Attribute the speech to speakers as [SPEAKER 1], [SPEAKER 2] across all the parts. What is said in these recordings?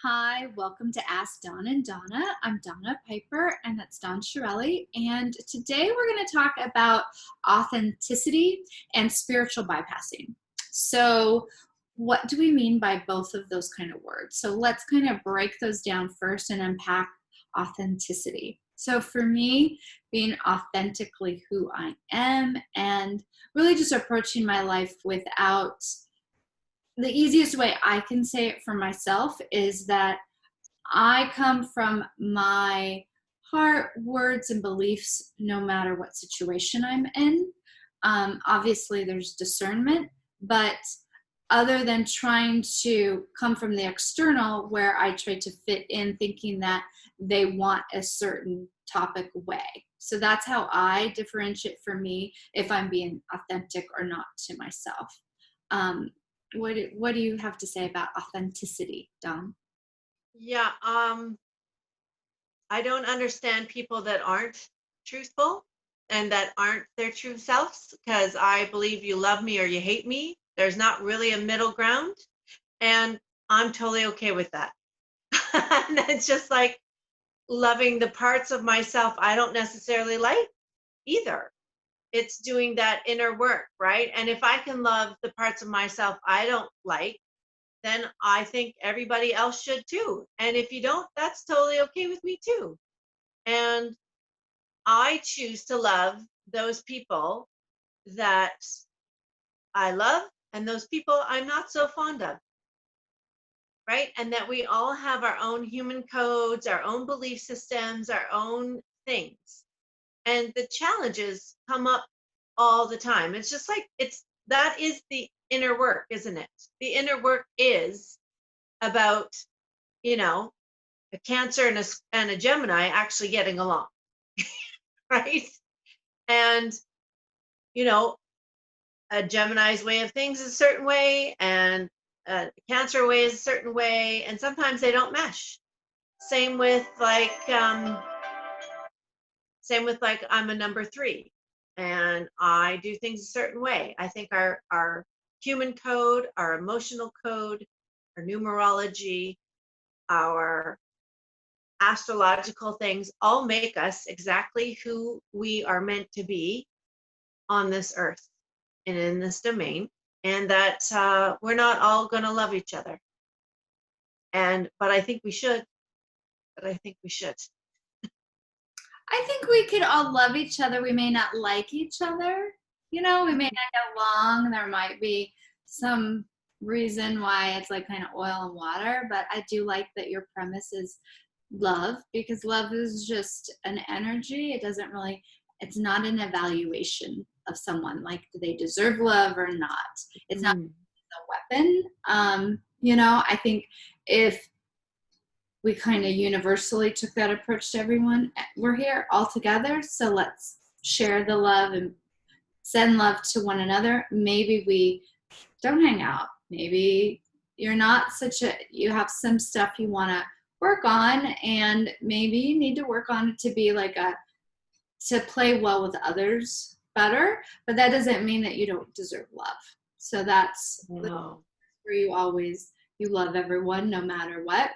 [SPEAKER 1] Hi, welcome to Ask Dawn and Donna. I'm Donna Piper, and that's Dawn Shirelli. And today we're going to talk about authenticity and spiritual bypassing. So, what do we mean by both of those kind of words? So, let's kind of break those down first and unpack authenticity. So, for me, being authentically who I am and really just approaching my life without the easiest way I can say it for myself is that I come from my heart, words, and beliefs no matter what situation I'm in. Obviously, there's discernment, but other than trying to come from the external where I try to fit in thinking that they want a certain topic way. So that's how I differentiate for me if I'm being authentic or not to myself. Um, what do you have to say about authenticity, Dom?
[SPEAKER 2] Yeah, I don't understand people that aren't truthful and that aren't their true selves because I believe you love me or you hate me. There's not really a middle ground, and I'm totally okay with that. And it's just like loving the parts of myself I don't necessarily like either. It's doing that inner work, right? And if I can love the parts of myself I don't like, then I think everybody else should too. And if you don't, that's totally okay with me too. And I choose to love those people that I love and those people I'm not so fond of, right? And that we all have our own human codes, our own belief systems, our own things. And the challenges come up all the time. It's just like that is the inner work, isn't it? The inner work is about, you know, a Cancer and a Gemini actually getting along, right? And, you know, a Gemini's way of things is a certain way, and a Cancer way is a certain way, and sometimes they don't mesh. Same with like I'm a number three, and I do things a certain way. I think our human code, our emotional code, our numerology, our astrological things all make us exactly who we are meant to be on this earth and in this domain, and that we're not all going to love each other. And but I think we should. But I think we should.
[SPEAKER 1] I think we could all love each other. We may not like each other. We may not get along. There might be some reason why it's like kind of oil and water, but I do like that your premise is love because love is just an energy. It's not an evaluation of someone. Like, do they deserve love or not? It's not
[SPEAKER 2] Mm.
[SPEAKER 1] a weapon. I think if we kind of universally took that approach to everyone. We're here all together, so let's share the love and send love to one another. Maybe we don't hang out. Maybe you have some stuff you want to work on, and maybe you need to work on it to be to play well with others better, but that doesn't mean that you don't deserve love. So that's
[SPEAKER 2] No.
[SPEAKER 1] where you love everyone no matter what.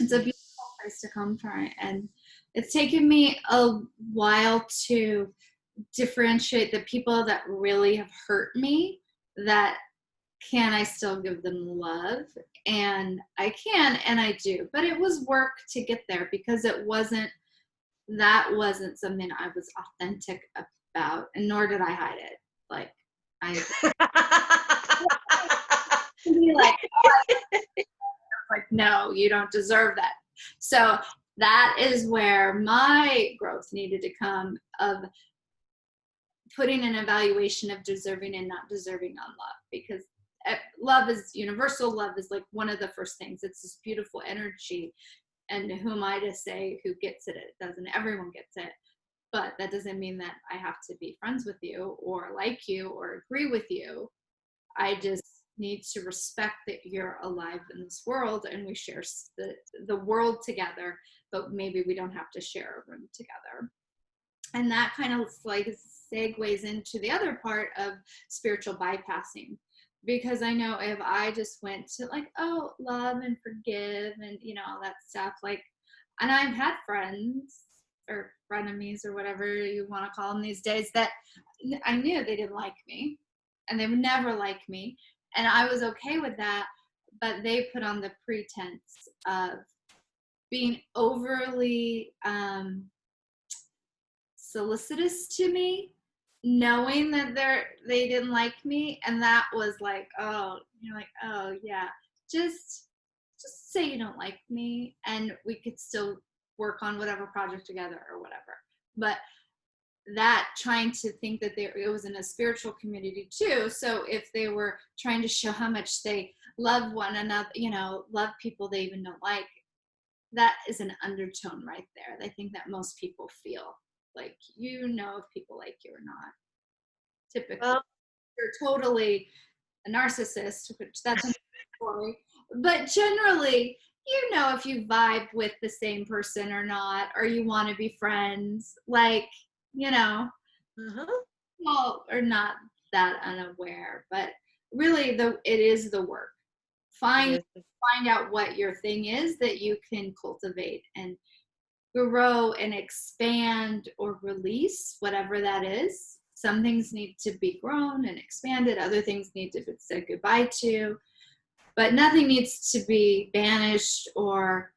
[SPEAKER 1] It's a beautiful
[SPEAKER 2] Yes.
[SPEAKER 1] place to come from, and it's taken me a while to differentiate the people that really have hurt me, that can I still give them love, and I can and I do, but it was work to get there because that wasn't something I was authentic about, and nor did I hide it. Like, I be like, no, you don't deserve that. So that is where my growth needed to come, of putting an evaluation of deserving and not deserving on love, because love is universal. Love is like one of the first things. It's this beautiful energy, and who am I to say who gets it? It doesn't. Everyone gets it, but that doesn't mean that I have to be friends with you or like you or agree with you. I just need to respect that you're alive in this world and we share the world together, but maybe we don't have to share a room together. And that kind of like segues into the other part of spiritual bypassing. because I know if I just went to like, oh, love and forgive and, all that stuff, like, and I've had friends or frenemies or whatever you want to call them these days that I knew they didn't like me and they would never like me. And I was okay with that, but they put on the pretense of being overly solicitous to me, knowing that they didn't like me, and that was like, oh, you're like, oh yeah, just say you don't like me, and we could still work on whatever project together or whatever. But that trying to think that it was in a spiritual community too. So if they were trying to show how much they love one another, love people they even don't like, that is an undertone right there. I think that most people feel like, if people like you or not. Typically,
[SPEAKER 2] Well,
[SPEAKER 1] you're totally a narcissist, which that's another story. But generally, if you vibe with the same person or not, or you want to be friends, like,
[SPEAKER 2] uh-huh.
[SPEAKER 1] well, or not that unaware, but really it is the work.
[SPEAKER 2] It
[SPEAKER 1] Find
[SPEAKER 2] is.
[SPEAKER 1] out what your thing is that you can cultivate and grow and expand or release, whatever that is. Some things need to be grown and expanded, other things need to be said goodbye to, but nothing needs to be banished or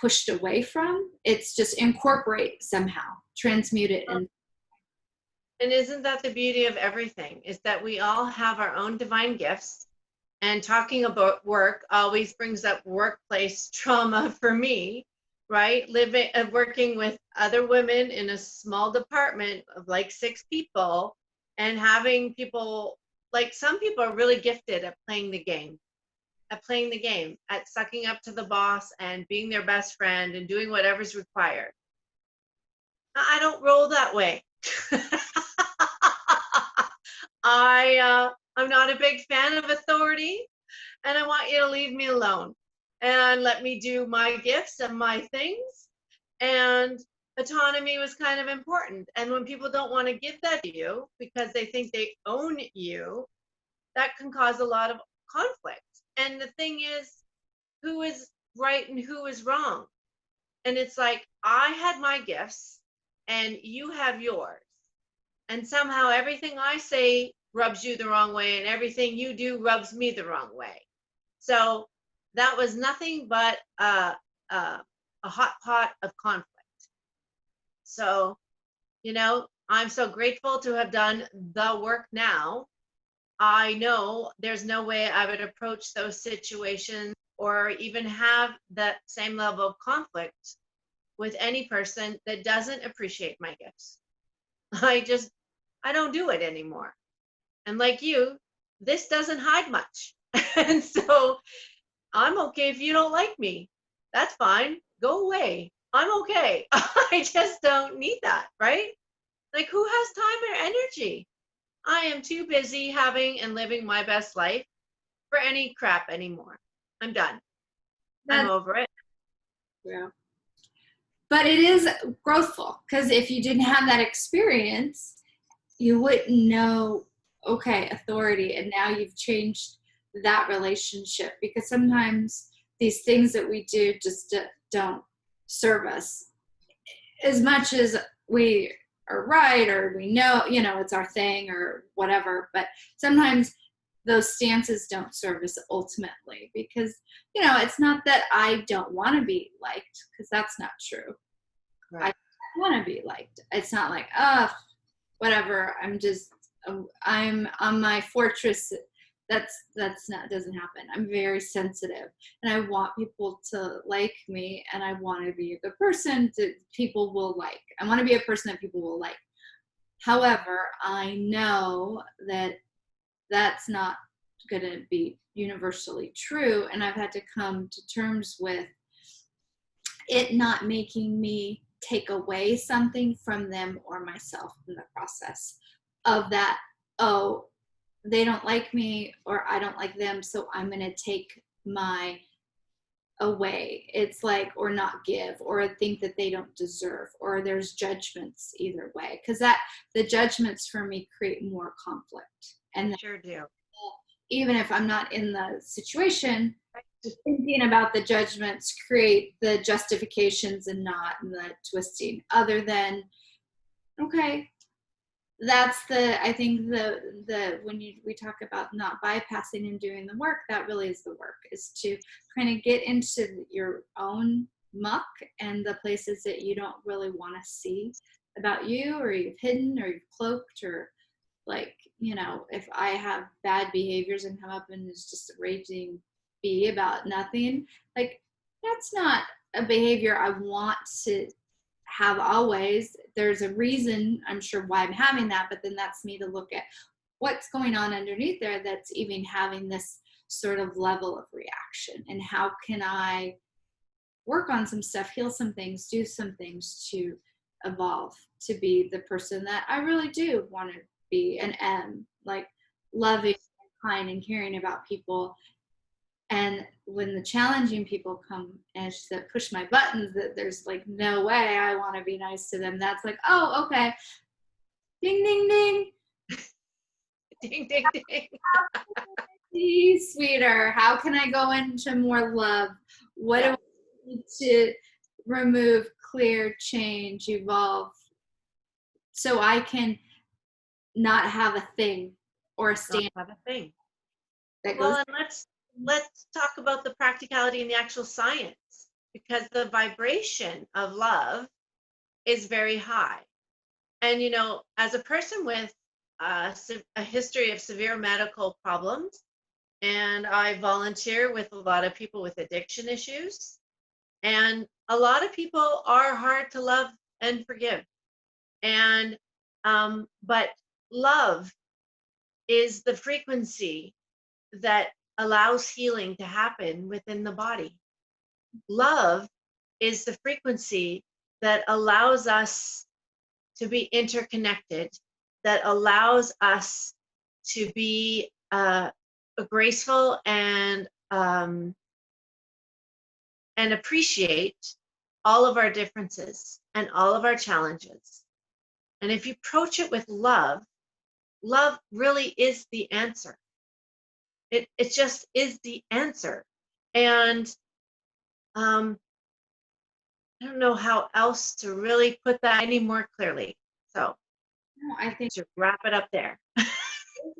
[SPEAKER 1] pushed away from. It's just incorporate somehow, transmute it.
[SPEAKER 2] And isn't that the beauty of everything, is that we all have our own divine gifts? And talking about work always brings up workplace trauma for me, right? Living and working with other women in a small department of like 6 people, and having people, like, some people are really gifted at playing the game, at sucking up to the boss and being their best friend and doing whatever's required. I don't roll that way. I'm not a big fan of authority, and I want you to leave me alone and let me do my gifts and my things. And autonomy was kind of important. And when people don't want to give that to you because they think they own you, that can cause a lot of conflict. And the thing is, who is right and who is wrong? And it's like, I had my gifts and you have yours. And somehow everything I say rubs you the wrong way, and everything you do rubs me the wrong way. So that was nothing but a hot pot of conflict. So, I'm so grateful to have done the work now. I know there's no way I would approach those situations or even have that same level of conflict with any person that doesn't appreciate my gifts. I don't do it anymore. And like you, this doesn't hide much. And so I'm okay if you don't like me. That's fine. Go away. I'm okay. I just don't need that, right? Like, who has time or energy? I am too busy having and living my best life for any crap anymore. I'm done. I'm over it.
[SPEAKER 1] Yeah. But it is growthful, because if you didn't have that experience, you wouldn't know, okay, authority, and now you've changed that relationship, because sometimes these things that we do just don't serve us as much as we are right, or we know, it's our thing or whatever. But sometimes those stances don't serve us ultimately, because, it's not that I don't want to be liked, because that's not true.
[SPEAKER 2] Right.
[SPEAKER 1] I want to be liked. It's not like, whatever, I'm on my fortress. That's not, doesn't happen. I'm very sensitive, and I want people to like me, and I want to be a good person that people will like. I want to be a person that people will like. However, I know that that's not going to be universally true, and I've had to come to terms with it not making me take away something from them or myself in the process of that. Oh, they don't like me, or I don't like them, so I'm going to take my away. It's like, or not give, or think that they don't deserve, or there's judgments either way, because that the judgments for me create more conflict, and
[SPEAKER 2] Sure do.
[SPEAKER 1] even if I'm not in the situation, thinking about the judgments create the justifications and not the twisting, other than, okay, that's the, I think the when we talk about not bypassing and doing the work, that really is the work, is to kind of get into your own muck and the places that you don't really want to see about you, or you've hidden or you've cloaked, or like, if I have bad behaviors and come up and it's just a raging bee about nothing, like, that's not a behavior I want to have always. There's a reason, I'm sure, why I'm having that, but then that's me to look at what's going on underneath there that's even having this sort of level of reaction, and how can I work on some stuff, heal some things, do some things to evolve to be the person that I really do want to be and am, like loving and kind and caring about people. And when the challenging people come and that push my buttons, that there's like no way I want to be nice to them, that's like, oh, okay, ding ding ding,
[SPEAKER 2] Ding, ding, ding.
[SPEAKER 1] be sweeter, how can I go into more love, what do
[SPEAKER 2] Yeah.
[SPEAKER 1] I need to remove, clear, change, evolve, so I can not have a thing or a
[SPEAKER 2] Not
[SPEAKER 1] stand
[SPEAKER 2] have a thing.
[SPEAKER 1] that goes.
[SPEAKER 2] Well, and let's talk about the practicality and the actual science, because the vibration of love is very high. And as a person with a history of severe medical problems, and I volunteer with a lot of people with addiction issues, and a lot of people are hard to love and forgive. And but love is the frequency that allows healing to happen within the body. Love is the frequency that allows us to be interconnected, that allows us to be graceful and appreciate all of our differences and all of our challenges. And if you approach it with love, love really is the answer. It just is the answer. And I don't know how else to really put that any more clearly. So
[SPEAKER 1] No, I think
[SPEAKER 2] to wrap it up there.
[SPEAKER 1] that's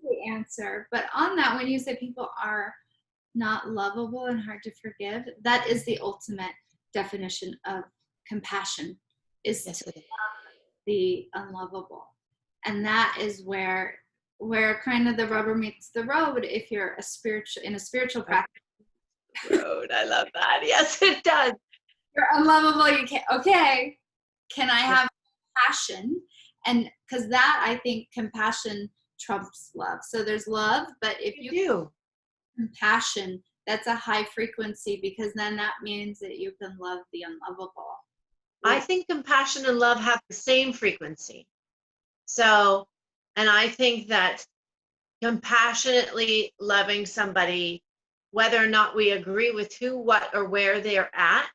[SPEAKER 1] the answer. But on that, when you say people are not lovable and hard to forgive, that is the ultimate definition of compassion, is
[SPEAKER 2] Yes,
[SPEAKER 1] to
[SPEAKER 2] it is.
[SPEAKER 1] the unlovable. And that is where kind of the rubber meets the road, if you're in a spiritual practice.
[SPEAKER 2] Road. I love that. Yes, it does.
[SPEAKER 1] You're unlovable, you can't, okay, can I have compassion? And because that, I think compassion trumps love. So there's love, but if
[SPEAKER 2] You
[SPEAKER 1] you
[SPEAKER 2] do.
[SPEAKER 1] compassion, that's a high frequency, because then that means that you can love the unlovable.
[SPEAKER 2] I think compassion and love have the same frequency. So, and I think that compassionately loving somebody, whether or not we agree with who, what, or where they're at,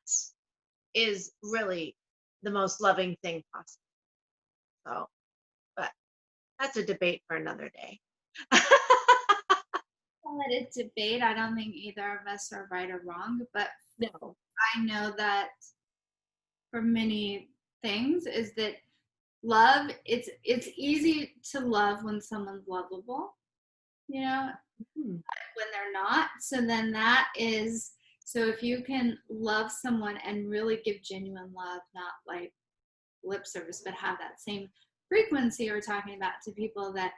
[SPEAKER 2] is really the most loving thing possible. So, but that's a debate for another day.
[SPEAKER 1] Call it a debate. I don't think either of us are right or wrong, but
[SPEAKER 2] No.
[SPEAKER 1] I know that for many things is that love, it's easy to love when someone's lovable,
[SPEAKER 2] Hmm.
[SPEAKER 1] when they're not. So then that is, so if you can love someone and really give genuine love, not like lip service, but have that same frequency we're talking about to people that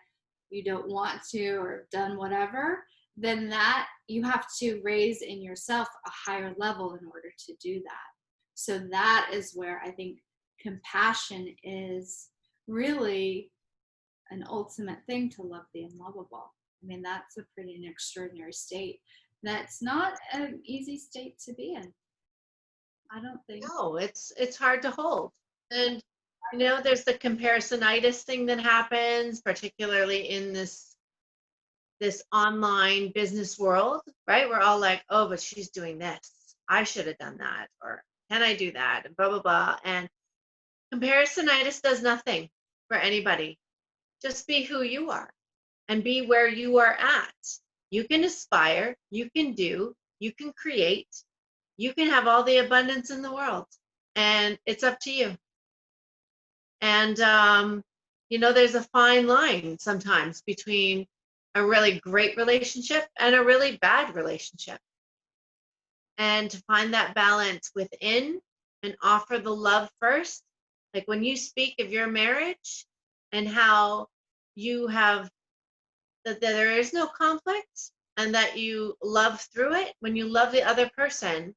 [SPEAKER 1] you don't want to or have done whatever, then that you have to raise in yourself a higher level in order to do that. So that is where I think compassion is really an ultimate thing, to love the unlovable. I mean, that's a pretty an extraordinary state. That's not an easy state to be in, I don't think.
[SPEAKER 2] No, it's hard to hold. And there's the comparisonitis thing that happens, particularly in this online business world, right? We're all like, oh, but she's doing this. I should have done that, or can I do that? And blah, blah, blah. And comparisonitis does nothing for anybody. Just be who you are and be where you are at. You can aspire, you can do, you can create, you can have all the abundance in the world, and it's up to you. And, there's a fine line sometimes between a really great relationship and a really bad relationship. And to find that balance within and offer the love first. Like when you speak of your marriage and how you have that there is no conflict and that you love through it, when you love the other person,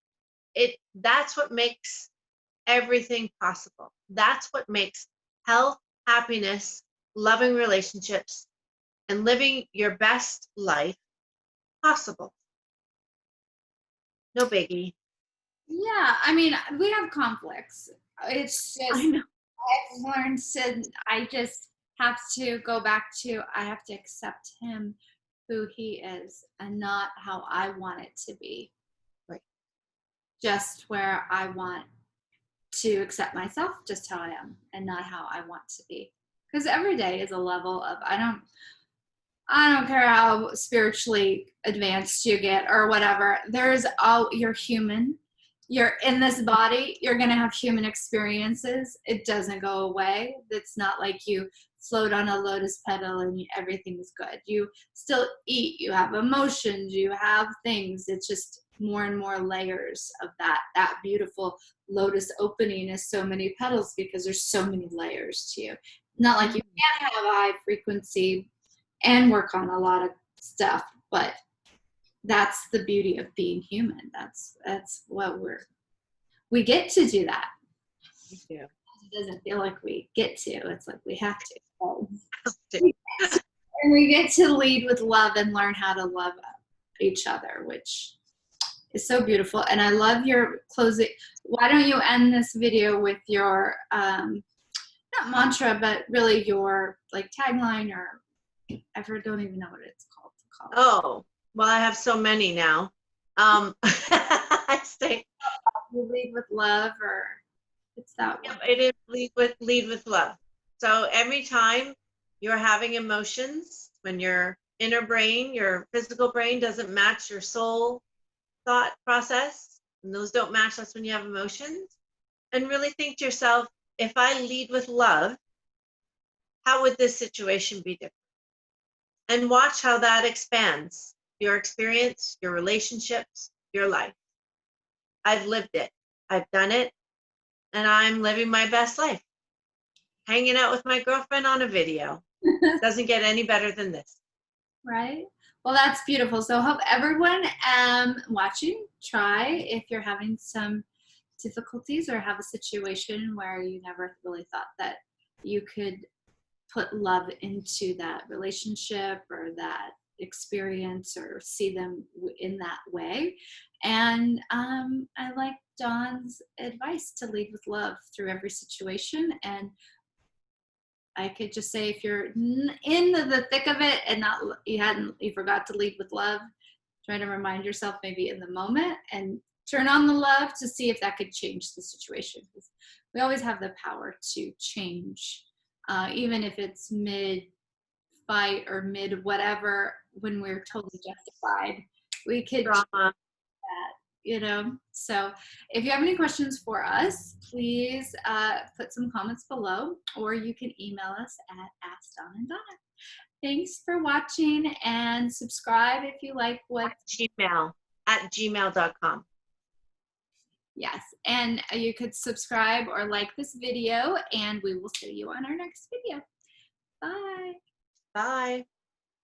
[SPEAKER 2] that's what makes everything possible. That's what makes health, happiness, loving relationships, and living your best life possible. No biggie.
[SPEAKER 1] Yeah, I mean, we have conflicts. It's
[SPEAKER 2] I
[SPEAKER 1] just,
[SPEAKER 2] know.
[SPEAKER 1] I've learned to, I just have to go back to, I have to accept him who he is and not how I want it to be.
[SPEAKER 2] Right.
[SPEAKER 1] Just where I want to accept myself just how I am and not how I want to be. Because every day is a level of, I don't care how spiritually advanced you get or whatever. You're human. You're in this body. You're going to have human experiences. It doesn't go away. It's not like you float on a lotus petal and everything is good. You still eat. You have emotions. You have things. It's just more and more layers of that. That beautiful lotus opening is so many petals because there's so many layers to you. Not like you can't have a high frequency and work on a lot of stuff, but that's the beauty of being human. That's what we get to do that.
[SPEAKER 2] Yeah.
[SPEAKER 1] It doesn't feel like we get to, it's like we have to.
[SPEAKER 2] Okay.
[SPEAKER 1] And we get to lead with love and learn how to love each other, which is so beautiful. And I love your closing. Why don't you end this video with your not mantra, but really your like tagline, or I don't even know what it's called.
[SPEAKER 2] Oh, well, I have so many now. I say
[SPEAKER 1] You lead with love, or it's that one.
[SPEAKER 2] it is lead with love. So every time you're having emotions, when your inner brain, your physical brain doesn't match your soul thought process, and those don't match, that's when you have emotions. And really think to yourself, if I lead with love, how would this situation be different? And watch how that expands your experience, your relationships, your life. I've lived it. I've done it. And I'm living my best life. Hanging out with my girlfriend on a video. Doesn't get any better than this.
[SPEAKER 1] Right? Well, that's beautiful. So hope everyone watching, try if you're having some difficulties or have a situation where you never really thought that you could put love into that relationship or that experience or see them in that way. And I like Dawn's advice to lead with love through every situation. And I could just say, if you're in the thick of it and you forgot to lead with love, try to remind yourself maybe in the moment and turn on the love to see if that could change the situation. We always have the power to change, even if it's mid fight or mid whatever, when we're totally justified. We could
[SPEAKER 2] Drama.
[SPEAKER 1] So if you have any questions for us, please put some comments below, or you can email us at AskDawnandDonna. Thanks for watching, and subscribe if you like what
[SPEAKER 2] gmail.com.
[SPEAKER 1] Yes, and you could subscribe or like this video, and we will see you on our next video. Bye.
[SPEAKER 2] Bye.